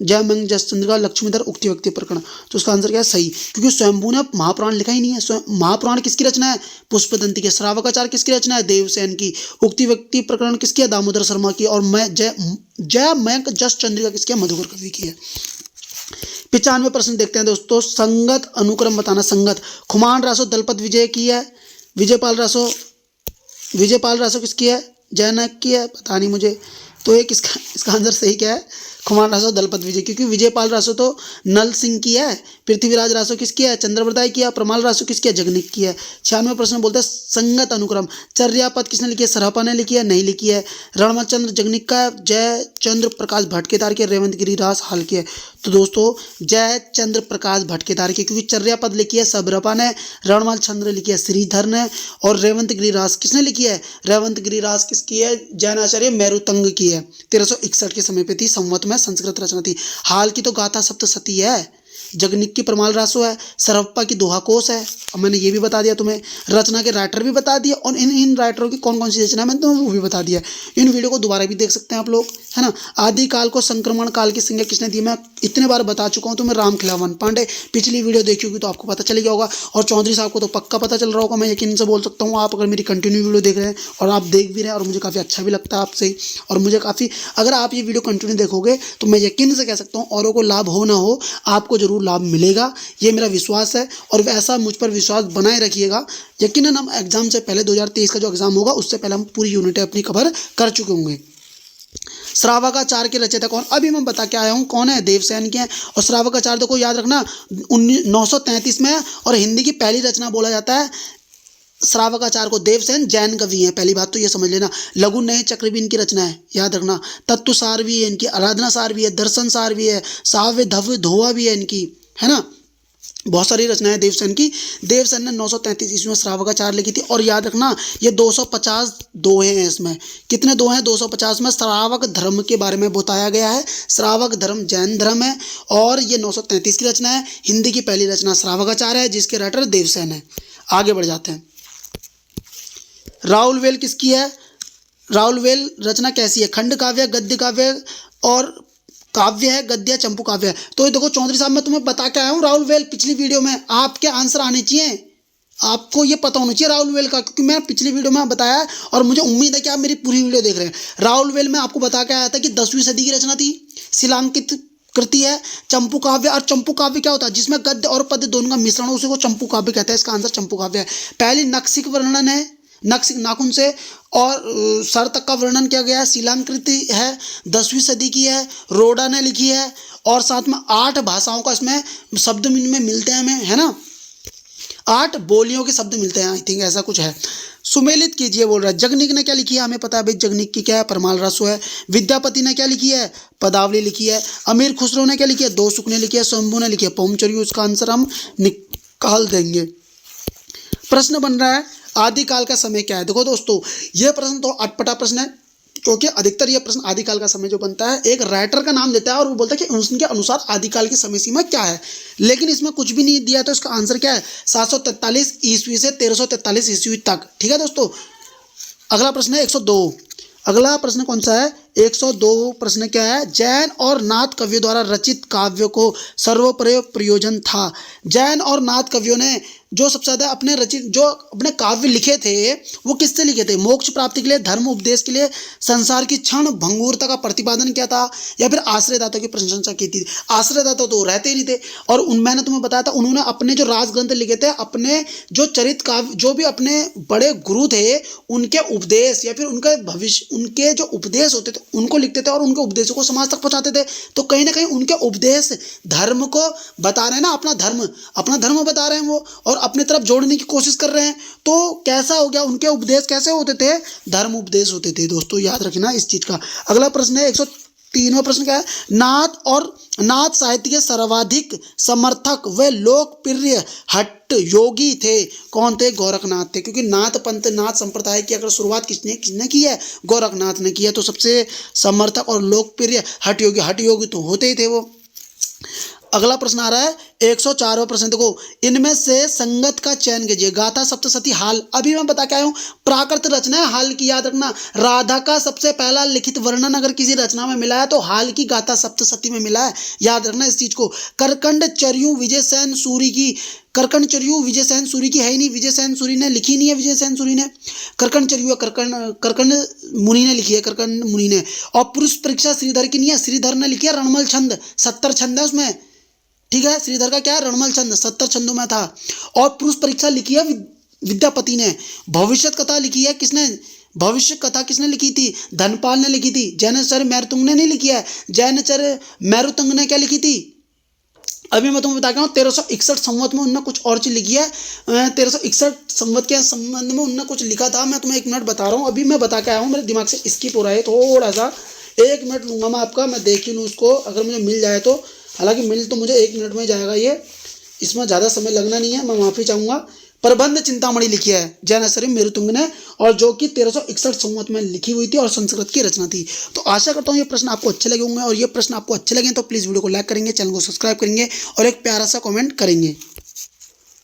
जय मंग जस चंद्रिका, लक्ष्मीधर, उक्ति व्यक्ति प्रकरण। तो इसका आंसर क्या है? सही, क्योंकि स्वयंभू ने महापुराण लिखा ही नहीं है। महापुराण किसकी रचना है? पुष्पदंती की। श्रावकाचार किसकी रचना है? देवसेन की। उक्ति व्यक्ति प्रकरण किसकी है? दामोदर शर्मा की। और जय मंग जस चंद्रिका किसकी है? मधुकर कवि की है। 95 प्रश्न देखते हैं दोस्तों, संगत अनुक्रम बताना। संगत, खुमान रासो दलपत विजय की है, विजयपाल रासो किसकी है, जयनायक की है, पता नहीं मुझे। तो एक इसका आंसर सही क्या है, खुमान रासो दलपत विजय, क्योंकि विजयपाल रासो तो नल सिंह की है, पृथ्वीराज रासो किसकी है, चंद्रवरदाय की है, प्रमाल रासो किसकी है, जगनिक की है। 96 प्रश्न बोलते हैं संगत अनुक्रम, चर्यापद किसने लिखी है, सरहपा ने लिखी है, नहीं लिखी है। रणमचंद्र जगनिक का है, जय चंद्र प्रकाश भटकेदार की, रेवंत गिरिराज हाल की है। तो दोस्तों जय चंद्र प्रकाश भटकेदार की, क्योंकि चर्यापद लिखी है सबरपा ने, रणमल चंद्र लिखी है श्रीधर ने, और रेवंत गिरिराज किसने लिखी है, रेवंत गिरिराज किसकी है, जैनाचार्य मेरुतंग की है। 1361 के समय पे थी, संवत में संस्कृत रचना थी। हाल की तो गाथा सप्तशती है, जगनिक की प्रमाल रासो है, सरहप्पा की दोहा कोश है। और मैंने ये भी बता दिया तुम्हें, रचना के राइटर भी बता दिया, और इन राइटरों की कौन कौन सी रचना है मैंने तुम्हें वो भी बता दिया। इन वीडियो को दोबारा भी देख सकते हैं आप लोग, है ना। आदिकाल को संक्रमण काल की संज्ञा किसने दी, मैं इतने बार बता चुका हूँ तुम्हें, रामखिलावन पांडे। पिछली वीडियो देखी होगी तो आपको पता चल गया होगा, और चौधरी साहब को तो पक्का पता चल रहा होगा, मैं यकीन से बोल सकता हूँ। आप अगर मेरी कंटिन्यू वीडियो देख रहे हैं और आप देख भी रहे हैं, और मुझे काफ़ी अच्छा भी लगता है आपसे ही, और मुझे काफ़ी, अगर आप ये वीडियो कंटिन्यू देखोगे तो मैं यकीन से कह सकता हूँ, औरों को लाभ हो ना हो, आपको जरूर लाभ मिलेगा, ये मेरा विश्वास है। और वैसा मुझ पर विश्वास बनाए रखिएगा। यकीनन हम एग्जाम से पहले 2023 का जो एग्जाम होगा उससे पहले हम पूरी यूनिटें अपनी कवर कर चुके होंगे। श्रावकाचार के रचयिता कौन, अभी मैं बता के आया हूँ कौन है, देवसेन के हैं। और श्रावकाचार देखो याद रखना 933 में है, और हिंदी की पहली रचना बोला जाता है श्रावकाचार को। देवसेन जैन कवि हैं, पहली बात तो ये समझ लेना। लघु नये चक्र भी इनकी रचना है, याद रखना। तत्व सार भी है इनकी, आराधना सार भी है, दर्शन सार भी है, साव्य धव्य धोवा भी है इनकी, है ना। बहुत सारी रचनाएं देवसेन की। देवसेन ने 933 ईस्वी में श्रावकाचार लिखी थी। और याद रखना ये 250 दोहे हैं इसमें। कितने दोहे हैं, 250 में। श्रावक धर्म के बारे में बताया गया है। श्रावक धर्म जैन धर्म है, और ये 933 की रचना है। हिंदी की पहली रचना श्रावकाचार है, जिसके राइटर देवसेन है। आगे बढ़ जाते हैं। राउलवेल किसकी है, राउलवेल रचना कैसी है, खंड काव्य, गद्य काव्य, और काव्य है, गद्य, चंपू काव्य है। तो ये देखो चौधरी साहब मैं तुम्हें बता के आया हूँ राउलवेल पिछली वीडियो में, आपके आंसर आने चाहिए, आपको ये पता होना चाहिए राउलवेल का, क्योंकि मैं पिछली वीडियो में बताया, और मुझे उम्मीद है कि आप मेरी पूरी वीडियो देख रहे हैं। राउलवेल में आपको बता के आया था कि 10वीं सदी की रचना थी, शिलांकित कृति है, चंपू काव्य। और चंपू काव्य क्या होता है, जिसमें गद्य और पद्य दोनों का मिश्रण हो, उसी को चंपू काव्य कहते हैं। इसका आंसर चंपू काव्य है। पहली नक्सिक वर्णन है, नक्सिक नाखून से और सर तक का वर्णन किया गया है, शिलांकृति है, 10वीं सदी की है, रोडा ने लिखी है, और साथ में 8 भाषाओं का इसमें शब्द में मिलते हैं हमें, है ना। 8 बोलियों के शब्द मिलते हैं, आई थिंक ऐसा कुछ है। सुमेलित कीजिए बोल रहा है। जगनिक ने क्या लिखी है, हमें पता है भाई जगनिक की क्या है, प्रमाल रासो है। विद्यापति ने क्या लिखी है, पदावली लिखी है। अमीर खुसरो ने क्या लिखी है, 2 सुख ने लिखी है। शंभू ने लिखी है पौमचर्यू। उसका आंसर हम निकाल देंगे। प्रश्न बन रहा है आदिकाल का समय क्या है। देखो दोस्तों ये प्रश्न तो अटपटा प्रश्न है, क्योंकि अधिकतर ये प्रश्न आदिकाल का समय जो बनता है एक राइटर का नाम देता है और वो बोलता है कि उनके अनुसार आदिकाल की समय सीमा क्या है, लेकिन इसमें कुछ भी नहीं दिया। तो इसका आंसर क्या है, 743 ईस्वी से 1343 ईस्वी तक। ठीक है दोस्तों। अगला प्रश्न है 102। अगला प्रश्न कौन सा है, 102 प्रश्न क्या है, जैन और नाथ कवियों द्वारा रचित काव्यों को सर्वोपरि प्रयोजन था। जैन और नाथ कवियों ने जो सबसे ज़्यादा अपने काव्य लिखे थे वो किससे लिखे थे, मोक्ष प्राप्ति के लिए, धर्म उपदेश के लिए, संसार की क्षण भंगुरता का प्रतिपादन किया था, या फिर आश्रयदाता की प्रशंसा की थी। आश्रयदाता तो रहते ही नहीं थे, और मैंने तुम्हें बताया था उन्होंने अपने जो राजग्रंथ लिखे थे, अपने जो चरित काव्य, जो भी अपने बड़े गुरु थे उनके उपदेश या फिर उनका भविष्य, उनके जो उपदेश होते थे उनको लिखते थे और उनके उपदेशों को समाज तक पहुँचाते थे। तो कहीं ना कहीं उनके उपदेश धर्म को बता रहे हैं ना, अपना धर्म बता रहे हैं वो, और अपनी तरफ जोड़ने की कोशिश कर रहे हैं। तो कैसा हो गया, उनके उपदेश कैसे होते थे, धर्म उपदेश होते थे। दोस्तों याद रखना इस चीज का। अगला प्रश्न है 103वां प्रश्न क्या है, नाथ साहित्य के सर्वाधिक समर्थक व लोकप्रिय हठ योगी थे, कौन थे, गोरखनाथ थे। क्योंकि नाथ पंथ, नाथ संप्रदाय की अगर शुरुआत किसने की है, गोरखनाथ ने की है। तो सबसे समर्थक और लोकप्रिय हठ योगी तो होते ही थे वो। अगला प्रश्न आ रहा है 104वां प्रश्न। देखो इनमें से संगत का चयन कीजिए। गाथा सप्तशती हाल, अभी मैं बता के आया हूँ, प्राकृत रचना है हाल की, याद रखना। राधा का सबसे पहला लिखित वर्णन अगर किसी रचना में मिला है तो हाल की गाथा सप्तशती में मिला है, याद रखना इस चीज को। करकंड चर्यू विजय सेन सूरी की, करकंड चर्यू विजय सेन सूरी की है ही नहीं, विजय सेन सूरी ने लिखी नहीं है, विजय सेन सूरी ने। करकंड चर्यू करकंड मुनि ने लिखी है, करकंड मुनि ने। और पुरुष परीक्षा श्रीधर की नहीं है, श्रीधर ने लिखी है रणमल छंद, 70 छंद है उसमें, ठीक है। श्रीधर का क्या है, रणमल छंद 70 छंदों में था। और पुरुष परीक्षा लिखी है विद्यापति ने। भविष्य कथा लिखी है किसने, भविष्य कथा किसने लिखी थी, धनपाल ने लिखी थी। जैनचर्य मैरुतुंग ने नहीं लिखी है, जैनचर्य मैरुतुंग ने क्या लिखी थी, अभी मैं तुम्हें बता रहा हूँ 1361 संवत में उनने कुछ और चीज लिखी है। 1361 संवत के संबंध में उनने कुछ लिखा था, मैं तुम्हें 1 मिनट बता रहा हूँ, अभी मैं बता के आया हूँ, मेरे दिमाग से स्किप हो रहा है थोड़ा सा, 1 मिनट लूंगा मैं आपका, मैं देख ही लूँ उसको अगर मुझे मिल जाए तो। हालांकि मिल तो मुझे 1 मिनट में जाएगा ये, इसमें ज़्यादा समय लगना नहीं है, मैं माफ़ी चाहूँगा। प्रबंध चिंतामणि लिखी है जैनचर्य मैरुतुंग ने, और जो कि 1361 संवत में लिखी हुई थी और संस्कृत की रचना थी। तो आशा करता हूँ ये प्रश्न आपको अच्छे लगे होंगे, और ये प्रश्न आपको अच्छे लगे तो प्लीज़ वीडियो को लाइक करेंगे, चैनल को सब्सक्राइब करेंगे और एक प्यारा सा कमेंट करेंगे।